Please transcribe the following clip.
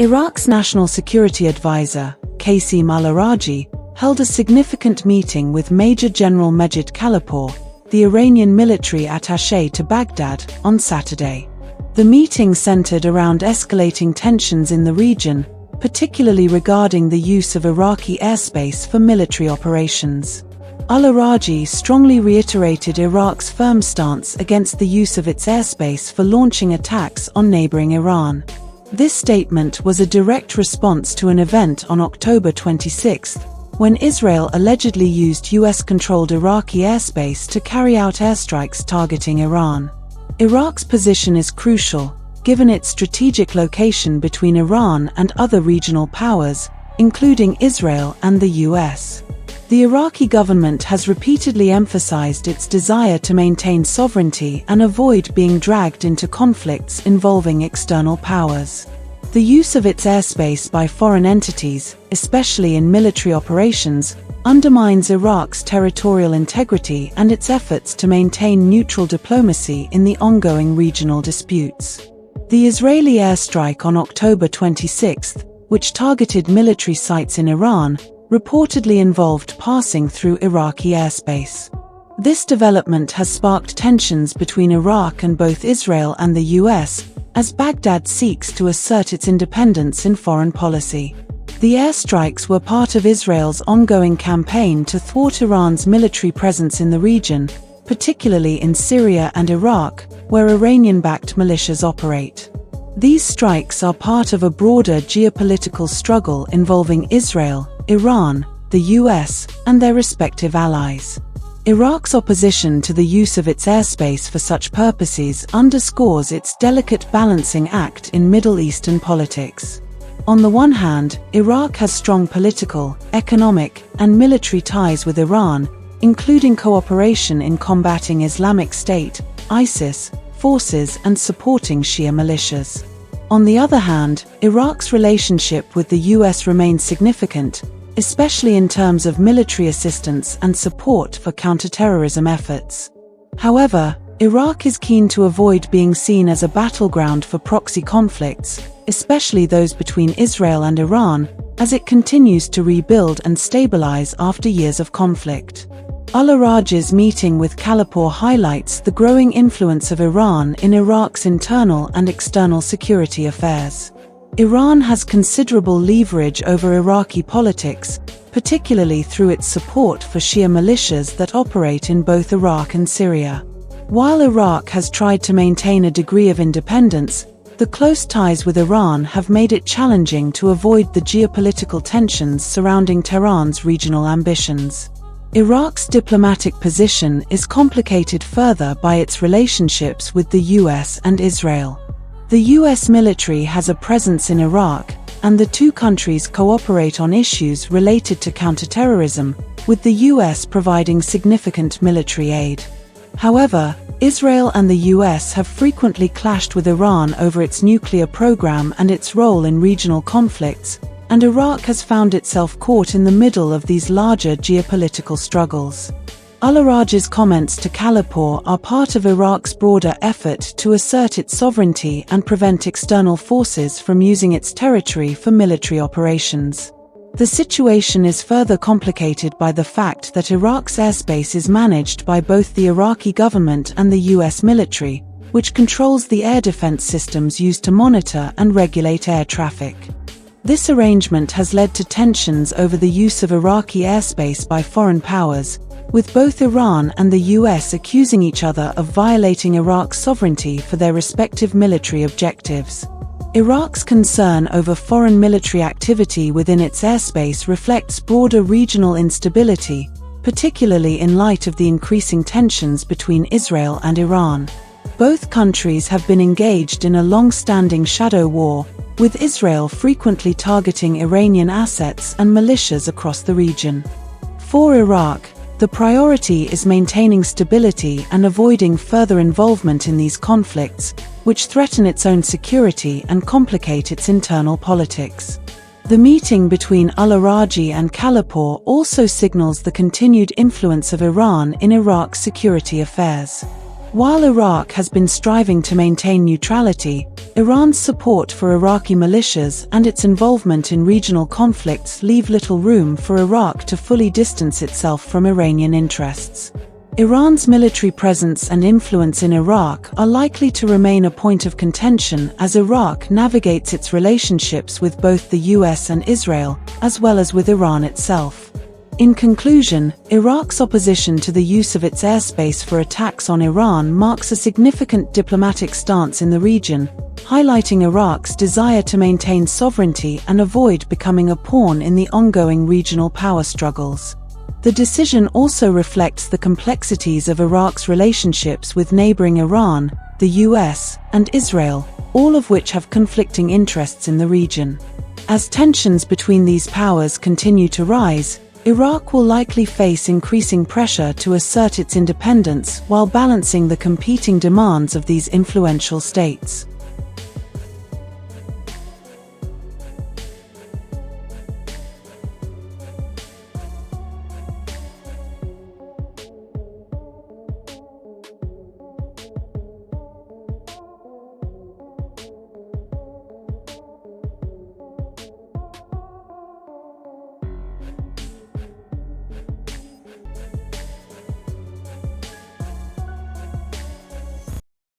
Iraq's National Security Advisor, Qasim al-Araji, held a significant meeting with Major General Majid Khalipur, the Iranian military attaché to Baghdad, on Saturday. The meeting centered around escalating tensions in the region, particularly regarding the use of Iraqi airspace for military operations. Al-Araji strongly reiterated Iraq's firm stance against the use of its airspace for launching attacks on neighboring Iran. This statement was a direct response to an event on October 26, when Israel allegedly used US-controlled Iraqi airspace to carry out airstrikes targeting Iran. Iraq's position is crucial, given its strategic location between Iran and other regional powers, including Israel and the US. The Iraqi government has repeatedly emphasized its desire to maintain sovereignty and avoid being dragged into conflicts involving external powers. The use of its airspace by foreign entities, especially in military operations, undermines Iraq's territorial integrity and its efforts to maintain neutral diplomacy in the ongoing regional disputes. The Israeli airstrike on October 26, which targeted military sites in Iran, reportedly involved passing through Iraqi airspace. This development has sparked tensions between Iraq and both Israel and the US, as Baghdad seeks to assert its independence in foreign policy. The airstrikes were part of Israel's ongoing campaign to thwart Iran's military presence in the region, particularly in Syria and Iraq, where Iranian-backed militias operate. These strikes are part of a broader geopolitical struggle involving Israel, Iran, the US, and their respective allies. Iraq's opposition to the use of its airspace for such purposes underscores its delicate balancing act in Middle Eastern politics. On the one hand, Iraq has strong political, economic, and military ties with Iran, including cooperation in combating Islamic State, ISIS, forces and supporting Shia militias. On the other hand, Iraq's relationship with the US remains significant, especially in terms of military assistance and support for counterterrorism efforts. However, Iraq is keen to avoid being seen as a battleground for proxy conflicts, especially those between Israel and Iran, as it continues to rebuild and stabilize after years of conflict. Al-Araji's meeting with Khalipur highlights the growing influence of Iran in Iraq's internal and external security affairs. Iran has considerable leverage over Iraqi politics, particularly through its support for Shia militias that operate in both Iraq and Syria. While Iraq has tried to maintain a degree of independence, the close ties with Iran have made it challenging to avoid the geopolitical tensions surrounding Tehran's regional ambitions. Iraq's diplomatic position is complicated further by its relationships with the US and Israel. The US military has a presence in Iraq, and the two countries cooperate on issues related to counterterrorism, with the US providing significant military aid. However, Israel and the US have frequently clashed with Iran over its nuclear program and its role in regional conflicts, and Iraq has found itself caught in the middle of these larger geopolitical struggles. Al-Araji's comments to Khalipur are part of Iraq's broader effort to assert its sovereignty and prevent external forces from using its territory for military operations. The situation is further complicated by the fact that Iraq's airspace is managed by both the Iraqi government and the US military, which controls the air defense systems used to monitor and regulate air traffic. This arrangement has led to tensions over the use of Iraqi airspace by foreign powers, with both Iran and the US accusing each other of violating Iraq's sovereignty for their respective military objectives. Iraq's concern over foreign military activity within its airspace reflects broader regional instability, particularly in light of the increasing tensions between Israel and Iran. Both countries have been engaged in a long-standing shadow war, with Israel frequently targeting Iranian assets and militias across the region. For Iraq, the priority is maintaining stability and avoiding further involvement in these conflicts, which threaten its own security and complicate its internal politics. The meeting between Al-Araji and Khalipur also signals the continued influence of Iran in Iraq's security affairs. While Iraq has been striving to maintain neutrality, Iran's support for Iraqi militias and its involvement in regional conflicts leave little room for Iraq to fully distance itself from Iranian interests. Iran's military presence and influence in Iraq are likely to remain a point of contention as Iraq navigates its relationships with both the US and Israel, as well as with Iran itself. In conclusion, Iraq's opposition to the use of its airspace for attacks on Iran marks a significant diplomatic stance in the region, highlighting Iraq's desire to maintain sovereignty and avoid becoming a pawn in the ongoing regional power struggles. The decision also reflects the complexities of Iraq's relationships with neighboring Iran, the US, and Israel, all of which have conflicting interests in the region. As tensions between these powers continue to rise, Iraq will likely face increasing pressure to assert its independence while balancing the competing demands of these influential states.